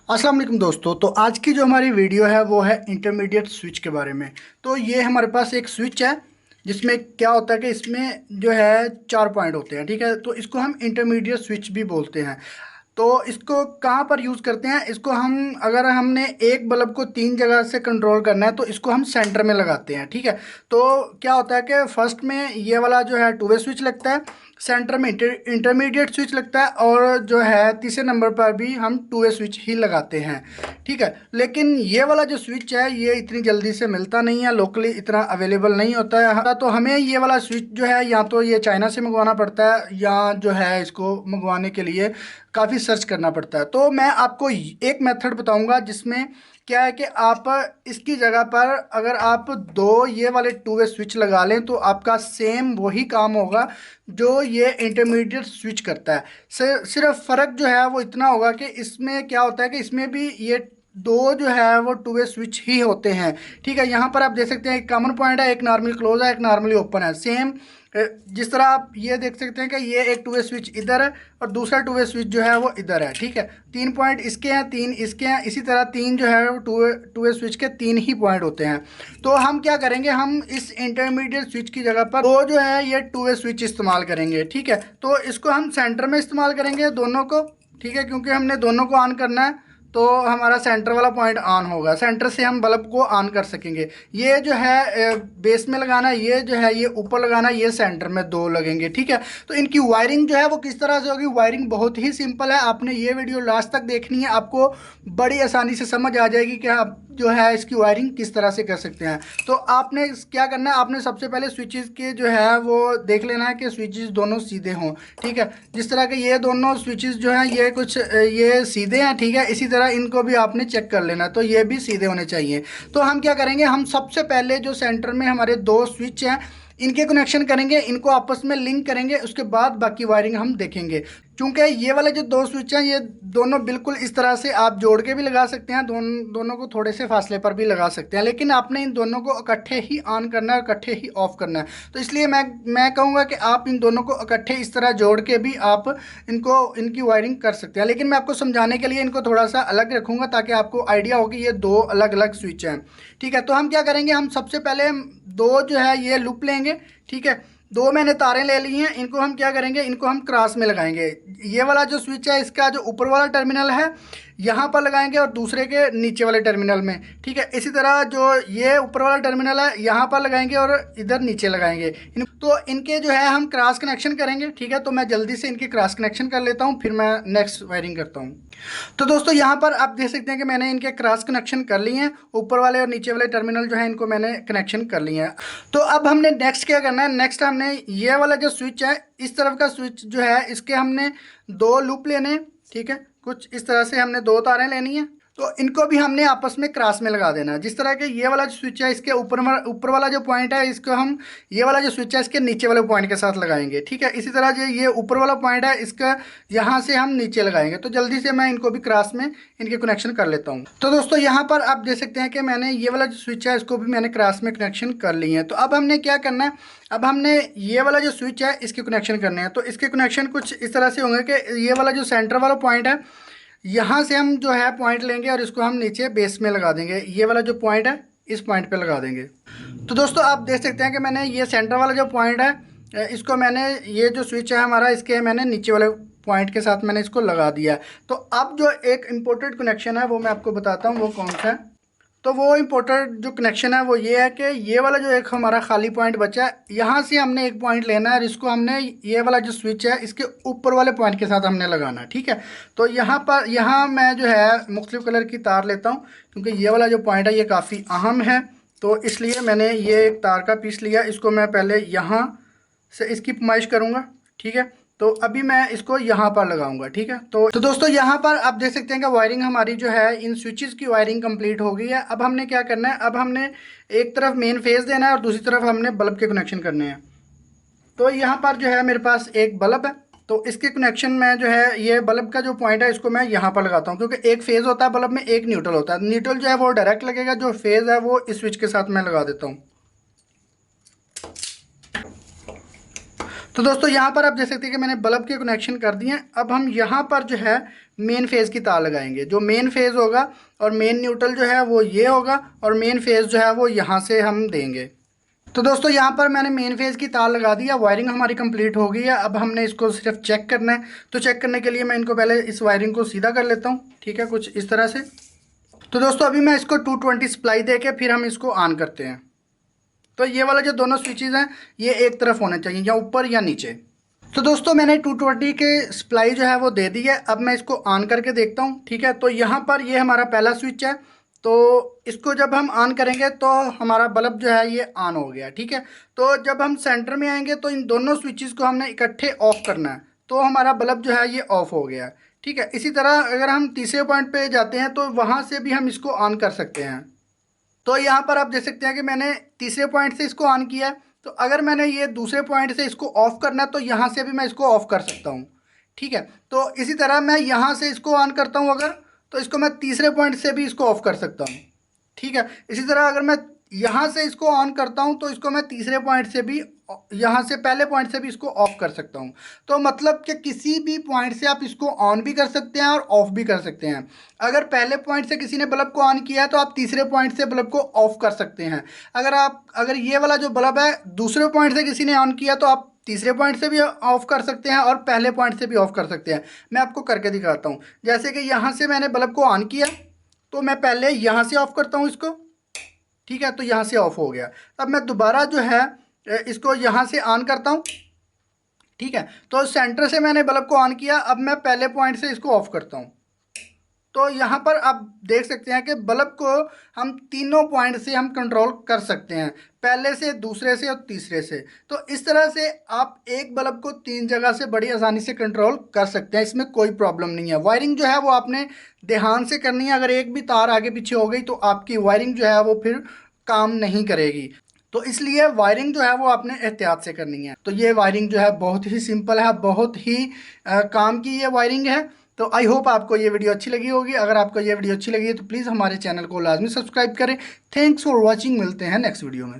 अस्सलाम वालेकुम दोस्तों। तो आज की जो हमारी वीडियो है वो है इंटरमीडिएट स्विच के बारे में। तो ये हमारे पास एक स्विच है जिसमें क्या होता है कि इसमें जो है 4 पॉइंट होते हैं, ठीक है। तो इसको हम इंटरमीडिएट स्विच भी बोलते हैं। तो इसको कहाँ पर यूज़ करते हैं, इसको हम अगर हमने एक बल्ब को 3 जगह से कंट्रोल करना है तो इसको हम सेंटर में लगाते हैं, ठीक है। तो क्या होता है कि फर्स्ट में ये वाला जो है टू वे स्विच लगता है, सेंटर में इंटरमीडिएट स्विच लगता है, और जो है तीसरे नंबर पर भी हम टू वे स्विच ही लगाते हैं, ठीक है। लेकिन ये वाला जो स्विच है ये इतनी जल्दी से मिलता नहीं है, लोकली इतना अवेलेबल नहीं होता है। तो हमें ये वाला स्विच जो है या तो ये चाइना से मंगवाना पड़ता है या जो है इसको मंगवाने के लिए काफ़ी सर्च करना पड़ता है। तो मैं आपको एक मेथड बताऊंगा जिसमें क्या है कि आप इसकी जगह पर अगर आप दो ये वाले टू वे स्विच लगा लें तो आपका सेम वही काम होगा जो ये इंटरमीडिएट स्विच करता है। सिर्फ फ़र्क जो है वो इतना होगा कि इसमें क्या होता है कि इसमें भी ये दो जो है वो टू वे स्विच ही होते हैं, ठीक है। यहाँ पर आप देख सकते हैं एक कॉमन पॉइंट है, एक नॉर्मली क्लोज है, एक नॉर्मली ओपन है। सेम जिस तरह आप ये देख सकते हैं कि ये एक टू वे स्विच इधर है और दूसरा टू वे स्विच जो है वो इधर है, ठीक है। 3 पॉइंट इसके हैं, 3 इसके हैं, इसी तरह तीन जो है वो टू वे स्विच के 3 ही पॉइंट होते हैं। तो हम क्या करेंगे, हम इस इंटरमीडिएट स्विच की जगह पर दो जो है ये टू वे स्विच इस्तेमाल करेंगे, ठीक है। तो इसको हम सेंटर में इस्तेमाल करेंगे दोनों को, ठीक है, क्योंकि हमने दोनों को ऑन करना है। तो हमारा सेंटर वाला पॉइंट ऑन होगा, सेंटर से हम बल्ब को ऑन कर सकेंगे। ये जो है बेस में लगाना है, ये जो है ये ऊपर लगाना है, ये सेंटर में दो लगेंगे, ठीक है। तो इनकी वायरिंग जो है वो किस तरह से होगी, वायरिंग बहुत ही सिंपल है। आपने ये वीडियो लास्ट तक देखनी है, आपको बड़ी आसानी से समझ आ जाएगी कि आप जो है इसकी वायरिंग किस तरह से कर सकते हैं। तो आपने क्या करना है, आपने सबसे पहले स्विचेस के जो है वो देख लेना है कि स्विचेस दोनों सीधे हों, ठीक है। जिस तरह के ये दोनों स्विचेस जो हैं ये कुछ ये सीधे हैं, ठीक है। इसी तरह इनको भी आपने चेक कर लेना, तो ये भी सीधे होने चाहिए। तो हम क्या करेंगे, हम सबसे पहले जो सेंटर में हमारे दो स्विच हैं इनके कनेक्शन करेंगे, इनको आपस में लिंक करेंगे, उसके बाद बाकी वायरिंग हम देखेंगे। क्योंकि ये वाले जो दो स्विच हैं ये दोनों बिल्कुल इस तरह से आप जोड़ के भी लगा सकते हैं, दोनों को थोड़े से फासले पर भी लगा सकते हैं, लेकिन आपने इन दोनों को इकट्ठे ही ऑन करना है और इकट्ठे ही ऑफ करना है। तो इसलिए मैं कहूँगा कि आप इन दोनों को इकट्ठे इस तरह जोड़ के भी आप इनकी वायरिंग कर सकते हैं, लेकिन मैं आपको समझाने के लिए इनको थोड़ा सा अलग रखूँगा ताकि आपको आइडिया हो कि ये दो अलग अलग स्विच हैं, ठीक है। तो हम क्या करेंगे, हम सबसे पहले दो जो है ये लूप लेंगे, ठीक है। दो मैंने तारें ले ली हैं, इनको हम क्या करेंगे, इनको हम क्रॉस में लगाएंगे। ये वाला जो स्विच है इसका जो ऊपर वाला टर्मिनल है यहाँ पर लगाएंगे और दूसरे के नीचे वाले टर्मिनल में, ठीक है। इसी तरह जो ये ऊपर वाला टर्मिनल है यहाँ पर लगाएंगे और इधर नीचे लगाएंगे। तो इनके जो है हम क्रॉस कनेक्शन करेंगे, ठीक है। तो मैं जल्दी से इनके क्रॉस कनेक्शन कर लेता हूँ, फिर मैं नेक्स्ट वायरिंग करता हूँ। तो दोस्तों यहाँ पर आप देख सकते हैं कि मैंने इनके क्रॉस कनेक्शन कर लिए हैं, ऊपर वाले और नीचे वाले टर्मिनल जो है इनको मैंने कनेक्शन कर लिए हैं। तो अब हमने नेक्स्ट क्या करना है, नेक्स्ट हमने ये वाला जो स्विच है इस तरफ का स्विच जो है इसके हमने दो लूप लेने हैं, ठीक है। कुछ इस तरह से हमने दो तारें लेनी है, तो इनको भी हमने आपस में क्रॉस में लगा देना है। जिस तरह के ये वाला जो स्विच है इसके ऊपर वाला जो पॉइंट है इसको हम ये वाला जो स्विच है इसके नीचे वाले पॉइंट के साथ लगाएंगे, ठीक है। इसी तरह जो ये ऊपर वाला पॉइंट है इसका यहाँ से हम नीचे लगाएंगे। तो जल्दी से मैं इनको भी क्रॉस में इनके कनेक्शन कर लेता हूँ। तो दोस्तों यहाँ पर आप देख सकते हैं कि मैंने ये वाला जो स्विच है इसको भी मैंने क्रॉस में कनेक्शन कर लिए हैं। तो अब हमने क्या करना है, अब हमने ये वाला जो स्विच है इसके कनेक्शन करने हैं। तो इसके कनेक्शन कुछ इस तरह से होंगे कि ये वाला जो सेंटर वाला पॉइंट है यहाँ से हम जो है पॉइंट लेंगे और इसको हम नीचे बेस में लगा देंगे। ये वाला जो पॉइंट है इस पॉइंट पे लगा देंगे। तो दोस्तों आप देख सकते हैं कि मैंने ये सेंटर वाला जो पॉइंट है इसको मैंने ये जो स्विच है हमारा इसके मैंने नीचे वाले पॉइंट के साथ मैंने इसको लगा दिया। तो अब जो एक इम्पोर्टेंट कनेक्शन है वो मैं आपको बताता हूँ वो कौन सा है। तो वो इम्पोर्टेंट जो कनेक्शन है वो ये है कि ये वाला जो एक हमारा खाली पॉइंट बचा है यहाँ से हमने एक पॉइंट लेना है और इसको हमने ये वाला जो स्विच है इसके ऊपर वाले पॉइंट के साथ हमने लगाना है, ठीक है। तो यहाँ मैं जो है मुख्तलिफ कलर की तार लेता हूँ क्योंकि ये वाला जो पॉइंट है ये काफ़ी अहम है। तो इसलिए मैंने ये एक तार का पीस लिया, इसको मैं पहले यहाँ से इसकी पमाइश करूँगा, ठीक है। तो अभी मैं इसको यहाँ पर लगाऊंगा, ठीक है। तो दोस्तों यहाँ पर आप देख सकते हैं कि वायरिंग हमारी जो है इन स्विचेस की वायरिंग कंप्लीट हो गई है। अब हमने क्या करना है, अब हमने एक तरफ मेन फेज देना है और दूसरी तरफ हमने बल्ब के कनेक्शन करने हैं। तो यहाँ पर जो है मेरे पास एक बल्ब है, तो इसके कनेक्शन में जो है ये बल्ब का जो पॉइंट है इसको मैं यहाँ पर लगाता हूँ क्योंकि एक फेज़ होता है बल्ब में, एक न्यूट्रल होता है। न्यूट्रल जो है वो डायरेक्ट लगेगा, जो फेज़ है वो इस स्विच के साथ मैं लगा देता हूँ। तो दोस्तों यहाँ पर आप देख सकते हैं कि मैंने बल्ब के कनेक्शन कर दिए हैं। अब हम यहाँ पर जो है मेन फेज़ की तार लगाएंगे। जो मेन फेज़ होगा और मेन न्यूट्रल जो है वो ये होगा, और मेन फेज़ जो है वो यहाँ से हम देंगे। तो दोस्तों यहाँ पर मैंने मेन फेज़ की तार लगा दिया, वायरिंग हमारी कंप्लीट हो गई है। अब हमने इसको सिर्फ चेक करना है। तो चेक करने के लिए मैं इनको पहले इस वायरिंग को सीधा कर लेता हूँ, ठीक है, कुछ इस तरह से। तो दोस्तों अभी मैं इसको 220 सप्लाई दे के फिर हम इसको ऑन करते हैं। तो ये वाला जो दोनों स्विचेस हैं ये एक तरफ होने चाहिए, या ऊपर या नीचे। तो दोस्तों मैंने 220 के सप्लाई जो है वो दे दी है। अब मैं इसको ऑन करके देखता हूँ, ठीक है। तो यहाँ पर ये हमारा पहला स्विच है। तो इसको जब हम ऑन करेंगे तो हमारा बल्ब जो है ये ऑन हो गया, ठीक है। तो जब हम सेंटर में आएंगे तो इन दोनों स्विचेस को हमने इकट्ठे ऑफ करना है, तो हमारा बल्ब जो है ये ऑफ हो गया, ठीक है। इसी तरह अगर हम तीसरे पॉइंट पे जाते हैं तो वहाँ से भी हम इसको ऑन कर सकते हैं। तो यहाँ पर आप देख सकते हैं कि मैंने तीसरे पॉइंट से इसको ऑन किया है। तो अगर मैंने ये दूसरे पॉइंट से इसको ऑफ करना है तो यहाँ से भी मैं इसको ऑफ कर सकता हूँ, ठीक है। तो इसी तरह मैं यहाँ से इसको ऑन करता हूँ अगर, तो इसको मैं तीसरे पॉइंट से भी इसको ऑफ कर सकता हूँ, ठीक है। इसी तरह अगर मैं यहाँ से इसको ऑन करता हूँ तो इसको मैं तीसरे पॉइंट से भी, यहाँ से पहले पॉइंट से भी इसको ऑफ कर सकता हूँ। तो मतलब कि किसी भी पॉइंट से आप इसको ऑन भी कर सकते हैं और ऑफ भी कर सकते हैं। अगर पहले पॉइंट से किसी ने बल्ब को ऑन किया है तो आप तीसरे पॉइंट से बल्ब को ऑफ कर सकते हैं। अगर ये वाला जो बल्ब है दूसरे पॉइंट से किसी ने ऑन किया तो आप तीसरे पॉइंट से भी ऑफ कर सकते हैं और पहले पॉइंट से भी ऑफ कर सकते हैं। मैं आपको करके दिखाता हूँ। जैसे कि यहाँ से मैंने बल्ब को ऑन किया तो मैं पहले यहाँ से ऑफ करता हूँ इसको, ठीक है। तो यहाँ से ऑफ हो गया। अब मैं दोबारा जो है इसको यहाँ से ऑन करता हूँ, ठीक है। तो सेंटर से मैंने बल्ब को ऑन किया, अब मैं पहले पॉइंट से इसको ऑफ करता हूँ। तो यहाँ पर आप देख सकते हैं कि बल्ब को हम तीनों पॉइंट से हम कंट्रोल कर सकते हैं, पहले से, दूसरे से और तीसरे से। तो इस तरह से आप एक बल्ब को तीन जगह से बड़ी आसानी से कंट्रोल कर सकते हैं, इसमें कोई प्रॉब्लम नहीं है। वायरिंग जो है वो आपने ध्यान से करनी है। अगर एक भी तार आगे पीछे हो गई तो आपकी वायरिंग जो है वो फिर काम नहीं करेगी। तो इसलिए वायरिंग जो है वो आपने एहतियात से करनी है। तो ये वायरिंग जो है बहुत ही सिंपल है, बहुत ही काम की ये वायरिंग है। तो आई होप आपको ये वीडियो अच्छी लगी होगी। अगर आपको ये वीडियो अच्छी लगी है तो प्लीज़ हमारे चैनल को लाजमी सब्सक्राइब करें। Thanks for watching. मिलते हैं नेक्स्ट वीडियो में।